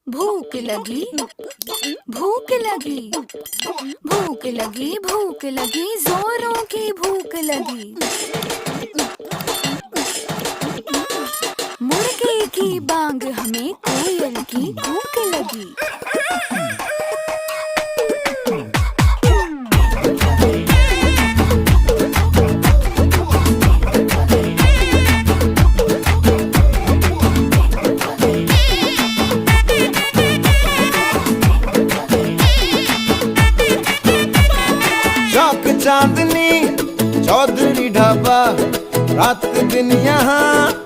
भूख लगी, भूख लगी, भूख लगी, भूख लगी, जोरों की भूख लगी। मुर्गे की बांग हमें कोयल की भूख लगी। शौक चांदनी चौधरी ढाबा, रात दिन यहाँ